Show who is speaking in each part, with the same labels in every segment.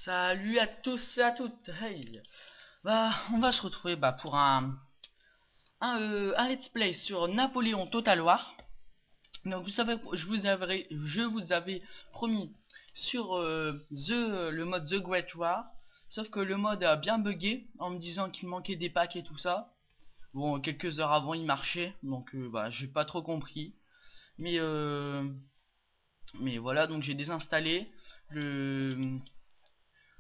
Speaker 1: Salut à tous et à toutes. Hey. Bah, on va se retrouver pour un let's play sur Napoléon Total War. Donc vous savez, je vous avais promis sur le mode The Great War. Sauf que le mode a bien bugué en me disant qu'il manquait des packs et tout ça. Bon, quelques heures avant il marchait, donc j'ai pas trop compris. Mais voilà, donc j'ai désinstallé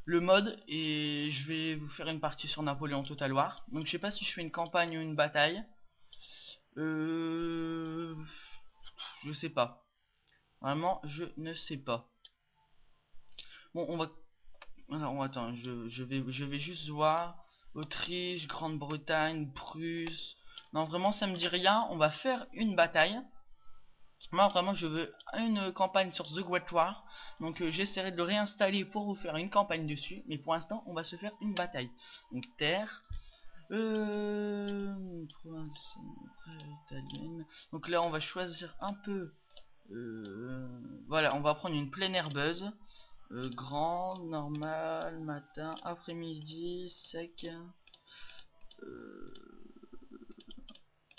Speaker 1: le mode et je vais vous faire une partie sur Napoléon Total War. Donc je sais pas si je fais une campagne ou une bataille. Je sais pas. Vraiment, je ne sais pas. Bon, on va... Alors, attends, je vais juste voir. Autriche, Grande-Bretagne, Prusse. Non, vraiment, ça me dit rien. On va faire une bataille. Moi, vraiment, je veux une campagne sur The Great War. Donc, j'essaierai de le réinstaller pour vous faire une campagne dessus. Mais pour l'instant, on va se faire une bataille. Donc, terre. Province italienne. Donc là, on va choisir un peu. Voilà, on va prendre une pleine herbeuse. Grande, normale, matin, après-midi, sec.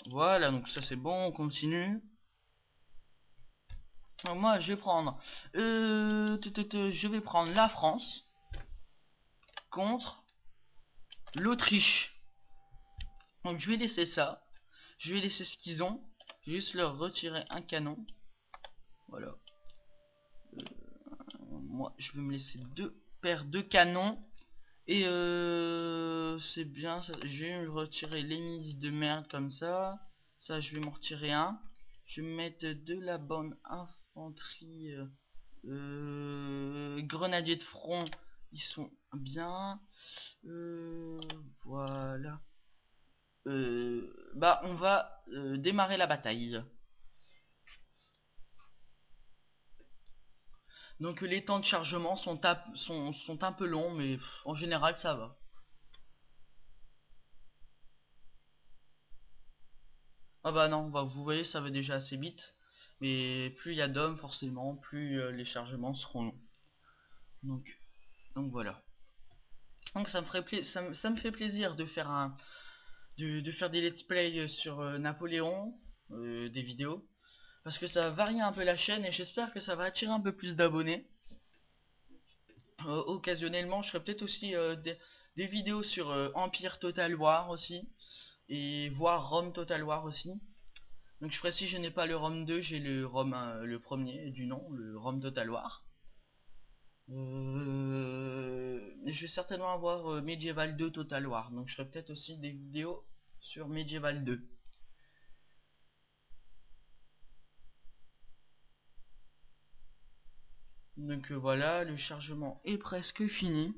Speaker 1: Voilà, donc ça c'est bon, on continue. Alors, moi, je vais prendre... je vais prendre la France contre l'Autriche. Donc je vais laisser ça. Je vais laisser ce qu'ils ont. Je vais juste leur retirer un canon. Voilà. Moi, je vais me laisser deux paires de canons. Et c'est bien. Je vais me retirer les milices de merde comme ça. Ça, je vais m'en retirer un. Je vais mettre de la bonne infanterie. Grenadiers de front. Ils sont bien. Voilà. On va démarrer la bataille. Donc les temps de chargement sont un peu longs, mais en général ça va. Ah bah non, vous voyez, ça va déjà assez vite. Mais plus il y a d'hommes, forcément, plus les chargements seront longs. Donc voilà. Donc ça me fait plaisir de faire de faire des let's play sur Napoléon, des vidéos. Parce que ça va varier un peu la chaîne et j'espère que ça va attirer un peu plus d'abonnés. Occasionnellement, je ferai peut-être aussi des vidéos sur Empire Total War aussi. Et voire Rome Total War aussi. Donc je précise, je n'ai pas le Rome 2, j'ai le Rome le premier du nom, le Rome Total War. Je vais certainement avoir Medieval 2 Total War. Donc je ferai peut-être aussi des vidéos sur Medieval 2. Donc voilà, le chargement est presque fini.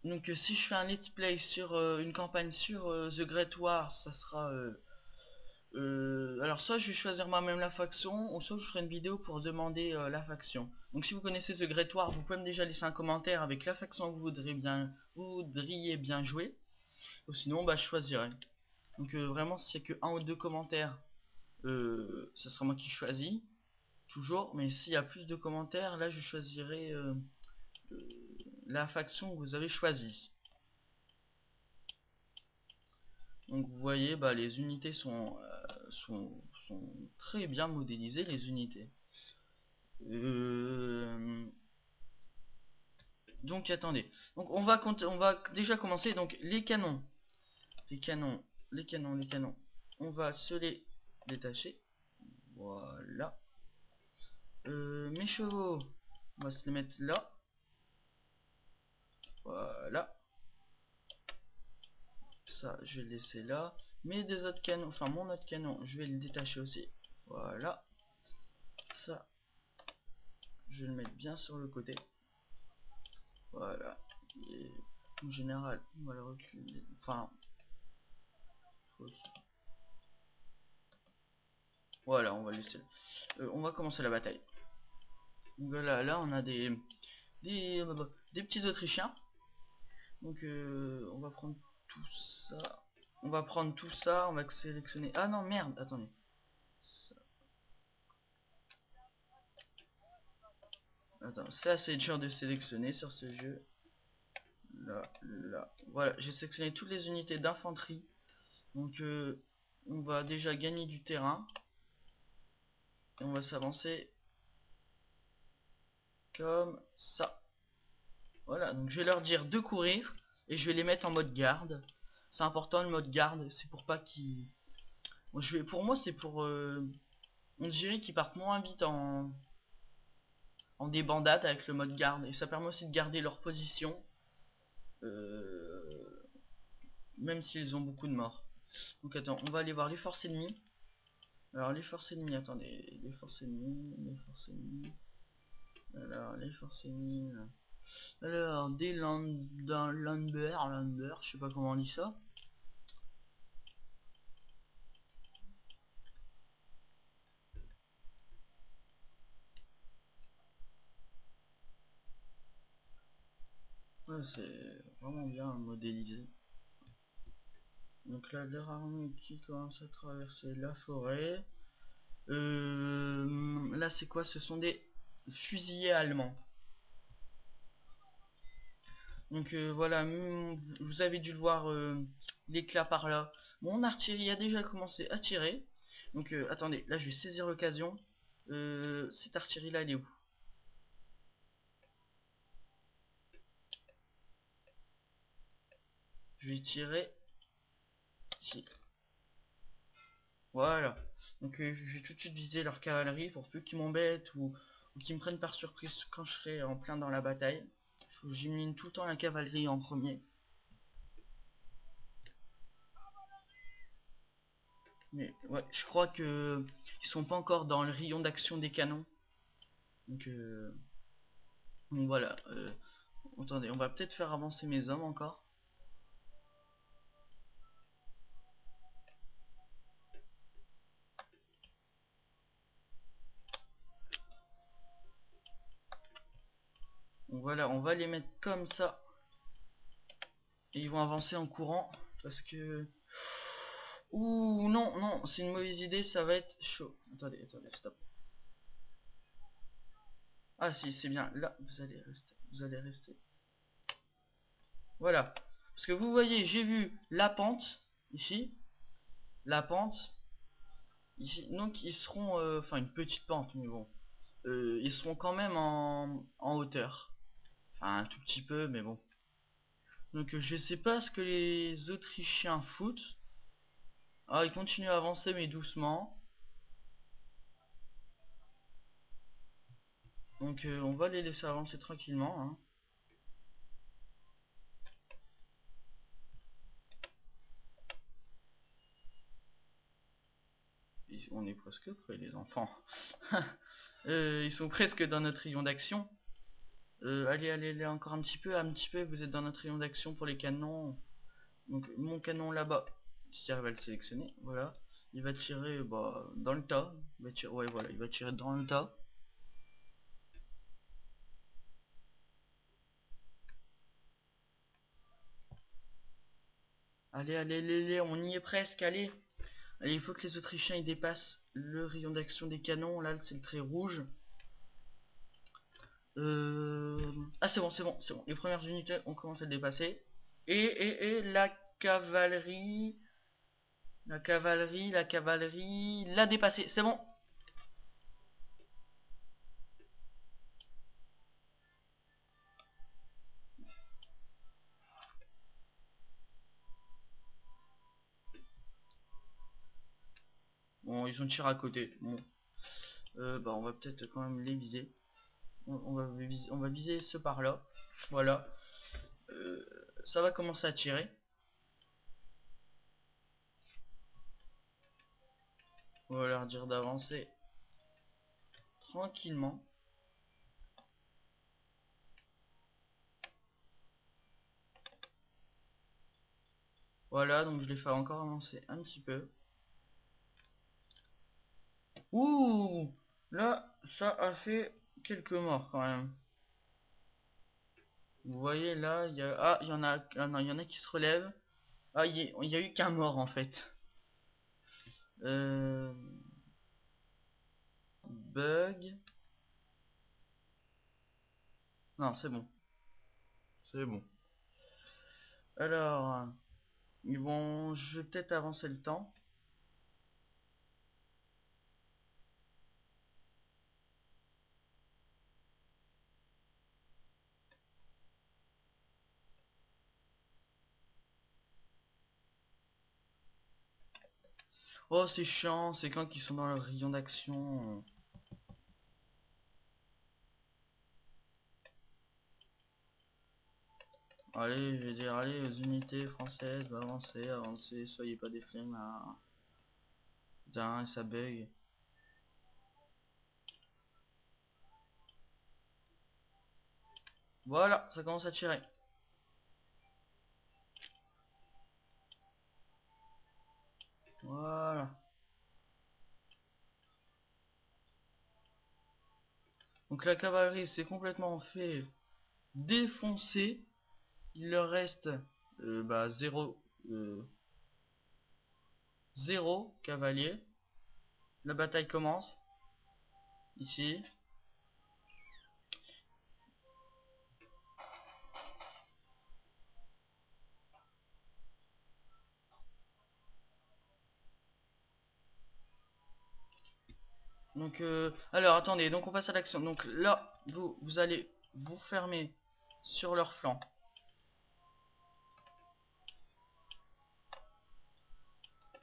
Speaker 1: Donc si je fais un let's play sur une campagne sur The Great War, ça sera... alors soit je vais choisir moi-même la faction, ou soit je ferai une vidéo pour demander la faction. Donc si vous connaissez The Great War, vous pouvez me déjà laisser un commentaire avec la faction que vous voudriez bien jouer. Ou sinon je choisirai. Donc vraiment s'il n'y a que un ou deux commentaires, ça sera moi qui choisis. Toujours, mais s'il y a plus de commentaires, là je choisirai la faction que vous avez choisie. Donc vous voyez, les unités sont très bien modélisées, les unités. Donc attendez. Donc on va déjà commencer. Donc les canons. Les canons. Les canons. Les canons. On va se les détacher. Voilà. Mes chevaux. On va se les mettre là. Voilà. Ça, je vais le laisser là. Mes deux autres canons, enfin mon autre canon, je vais le détacher aussi. Voilà. Ça, je vais le mettre bien sur le côté. Voilà. Et en général, on va le reculer. Enfin, voilà, on va laisser. On va commencer la bataille. Voilà, là on a des petits Autrichiens. Donc on va prendre tout ça. On va prendre tout ça, on va sélectionner. Ah non merde, attendez. Attends, ça c'est dur de sélectionner sur ce jeu. Là, là. Voilà, j'ai sélectionné toutes les unités d'infanterie. Donc on va déjà gagner du terrain. Et on va s'avancer comme ça. Voilà, donc je vais leur dire de courir. Et je vais les mettre en mode garde. C'est important le mode garde, c'est pour pas qu'ils... Bon, pour moi c'est pour... on dirait qu'ils partent moins vite en débandade avec le mode garde. Et ça permet aussi de garder leur position. Même s'ils ont beaucoup de morts. Donc attends, on va aller voir les forces ennemies. Alors les forces ennemies, attendez, les forces ennemies, les forces ennemies. Alors les forces ennemies. Alors des Lander, je sais pas comment on dit ça. Ouais, c'est vraiment bien modélisé. Donc là, leur armée qui commence à traverser la forêt. Là, c'est quoi? Ce sont des fusiliers allemands. Donc voilà, vous avez dû le voir, l'éclat par là. Mon artillerie a déjà commencé à tirer. Donc attendez, là je vais saisir l'occasion. Cette artillerie là, elle est où? Je vais tirer ici. Voilà. Donc je vais tout de suite viser leur cavalerie pour peu qu'ils m'embêtent ou qu'ils me prennent par surprise quand je serai en plein dans la bataille. J'élimine tout le temps la cavalerie en premier. Mais ouais, je crois que ils sont pas encore dans le rayon d'action des canons. Donc, voilà. Attendez, on va peut-être faire avancer mes hommes encore. Donc voilà, on va les mettre comme ça. Et ils vont avancer en courant. Parce que... Ouh, non, non, c'est une mauvaise idée, ça va être chaud. Attendez, attendez, stop. Ah si, c'est bien, là, vous allez rester. Vous allez rester. Voilà. Parce que vous voyez, j'ai vu la pente, ici. La pente. Ici. Donc ils seront... Enfin, une petite pente, mais bon. Ils seront quand même en hauteur. Enfin, un tout petit peu, mais bon. Donc je sais pas ce que les Autrichiens foutent. Ah, ils continuent à avancer, mais doucement. Donc on va les laisser avancer tranquillement, hein. On est presque prêts, les enfants. Ils sont presque dans notre rayon d'action. Allez, allez, allez, encore un petit peu, vous êtes dans notre rayon d'action pour les canons. Donc mon canon là-bas, si j'arrive à le sélectionner, voilà. Il va tirer bah, dans le tas. Il va tirer, ouais, voilà, il va tirer dans le tas. Allez, allez, allez, allez, on y est presque, allez. Allez, il faut que les Autrichiens ils dépassent le rayon d'action des canons. Là, c'est le trait rouge. Ah, c'est bon, c'est bon, c'est bon. Les premières unités ont commencé à le dépasser. Et la cavalerie... La cavalerie l'a dépassé. C'est bon. Bon, ils ont tiré à côté. Bon. Bah, on va peut-être quand même les viser. On va viser ce par là. Voilà. Ça va commencer à tirer. On va leur dire d'avancer tranquillement. Voilà, donc je les fais encore avancer un petit peu. Ouh, là, ça a fait quelques morts quand même. Vous voyez là, il y a... Ah, il y en a... Ah non, il y en a qui se relèvent. Ah, il y a eu qu'un mort en fait. Euh... Bug. Non, c'est bon. C'est bon. Alors, ils vont... Je vais peut-être avancer le temps. Oh, c'est chiant, c'est quand ils sont dans leur rayon d'action. Allez, je vais dire, allez, aux unités françaises, avancez, avancez, soyez pas des flemmards. Putain, ça bug. Voilà, ça commence à tirer. Voilà. Donc la cavalerie s'est complètement fait défoncer. Il leur reste 0 cavalier. La bataille commence. Ici. Donc alors attendez, donc on passe à l'action. Donc là, vous allez vous fermer sur leur flanc.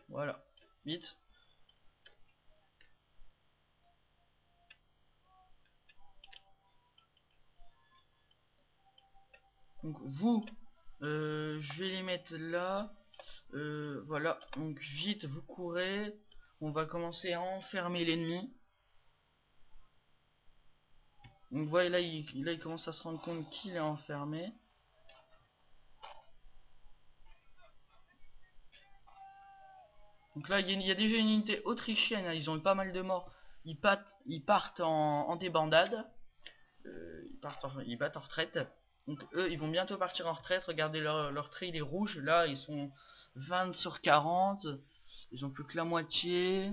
Speaker 1: Voilà. Vite. Donc vous, je vais les mettre là. Voilà, donc vite, vous courez. On va commencer à enfermer l'ennemi. Donc voilà, là il commence à se rendre compte qu'il est enfermé. Donc là, il y a déjà une unité autrichienne, hein, ils ont eu pas mal de morts. Ils partent en débandade. Ils battent en retraite. Donc eux, ils vont bientôt partir en retraite. Regardez leur trait, il est rouge. Là, ils sont 20 sur 40. Ils ont plus que la moitié.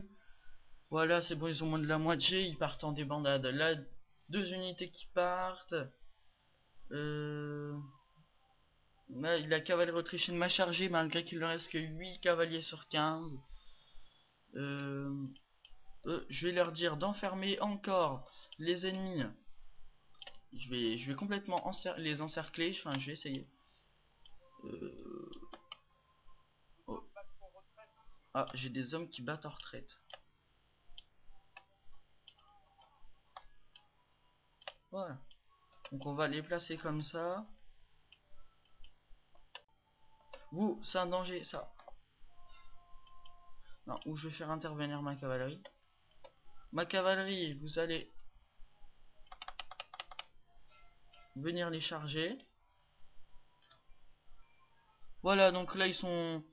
Speaker 1: Voilà, c'est bon, ils ont moins de la moitié. Ils partent en débandade. Là, 2 unités qui partent. Là, la cavalerie autrichienne m'a chargé malgré qu'il ne reste que 8 cavaliers sur 15. Je vais leur dire d'enfermer encore les ennemis. Je vais complètement les encercler. Enfin, je vais essayer. Oh. Ah, j'ai des hommes qui battent en retraite. Voilà. Donc on va les placer comme ça. Vous, c'est un danger, ça. Non, où je vais faire intervenir ma cavalerie. Ma cavalerie, vous allez venir les charger. Voilà, donc là ils sont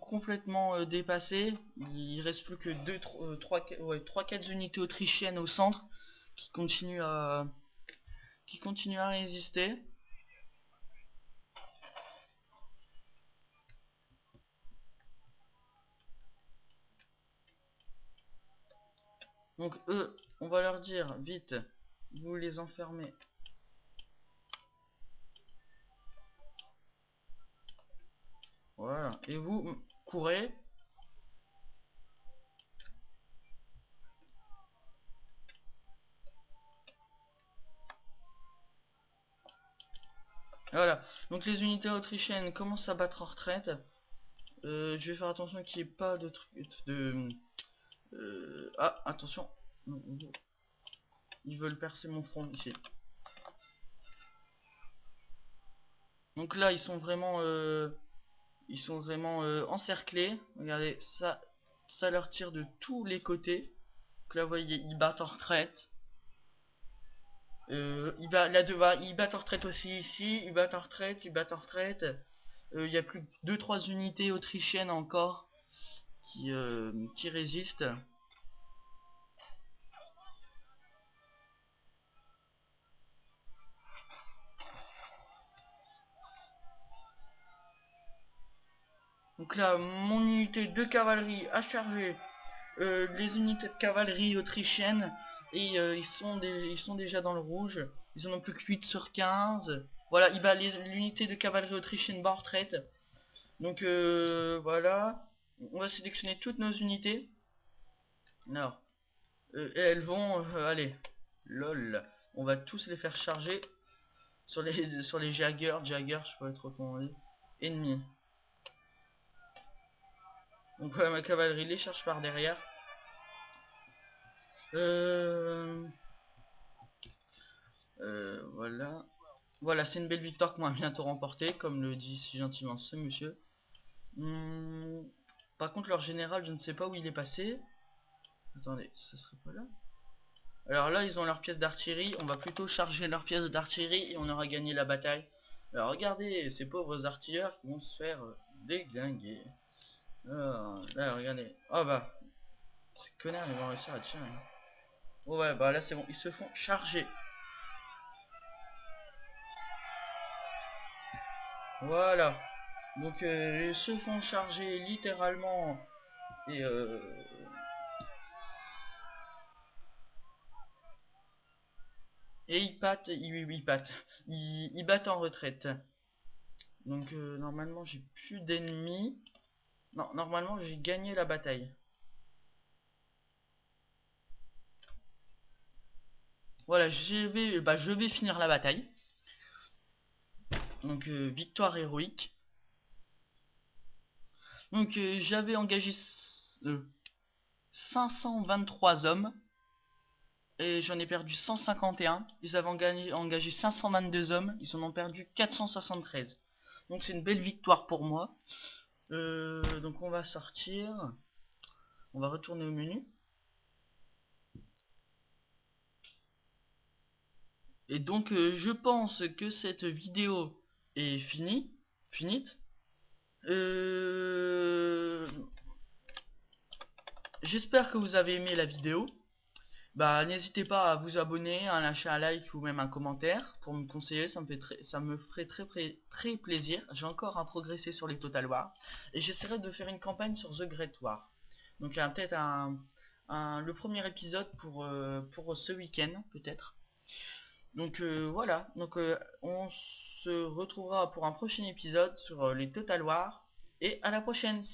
Speaker 1: complètement dépassés. Il reste plus que 3-4 unités autrichiennes au centre qui continuent à résister. Donc eux, on va leur dire, vite, vous les enfermez. Voilà. Et vous, courez. Voilà. Donc les unités autrichiennes commencent à battre en retraite. Je vais faire attention qu'il n'y ait pas de truc de... Ah, attention. Ils veulent percer mon front ici. Donc là, ils sont vraiment encerclés. Regardez, ça leur tire de tous les côtés. Donc là, vous voyez, ils battent en retraite. Ils battent en retraite aussi ici. Ils battent en retraite, ils battent en retraite. Il y a plus que 2-3 unités autrichiennes encore qui résistent. Donc là, mon unité de cavalerie a chargé les unités de cavalerie autrichiennes. Et ils sont déjà dans le rouge. Ils en ont plus que 8 sur 15. Voilà, l'unité de cavalerie autrichienne bat en retraite. Donc voilà. On va sélectionner toutes nos unités. Alors, et elles vont... allez, lol. On va tous les faire charger sur les Jaggers. Jaggers, je sais pas trop comment on dit. Ennemis. Donc voilà, ma cavalerie les charge par derrière. Voilà. Voilà, c'est une belle victoire qu'on va bientôt remporter, comme le dit si gentiment ce monsieur. Par contre, leur général, je ne sais pas où il est passé. Attendez, ça serait pas là? Alors là, ils ont leurs pièces d'artillerie. On va plutôt charger leurs pièces d'artillerie et on aura gagné la bataille. Alors regardez, ces pauvres artilleurs qui vont se faire déglinguer. Là, regardez. Oh bah, ces connards, ils vont réussir à tirer. Oh ouais, bah là, c'est bon. Ils se font charger. Voilà. Donc ils se font charger littéralement et ils battent, ils battent en retraite. Donc normalement j'ai plus d'ennemis. Non, normalement j'ai gagné la bataille. Voilà, je vais finir la bataille. Donc victoire héroïque. Donc j'avais engagé 523 hommes. Et j'en ai perdu 151. Ils avaient engagé 522 hommes. Ils en ont perdu 473. Donc c'est une belle victoire pour moi. Donc on va sortir. On va retourner au menu. Et donc je pense que cette vidéo est finite. J'espère que vous avez aimé la vidéo. Bah n'hésitez pas à vous abonner, à lâcher un like ou même un commentaire pour me conseiller, ça me ferait très plaisir. J'ai encore à progresser sur les Total War et j'essaierai de faire une campagne sur The Great War. Donc peut-être le premier épisode pour ce week-end peut-être. Donc voilà, donc on se retrouvera pour un prochain épisode sur les Total War et à la prochaine.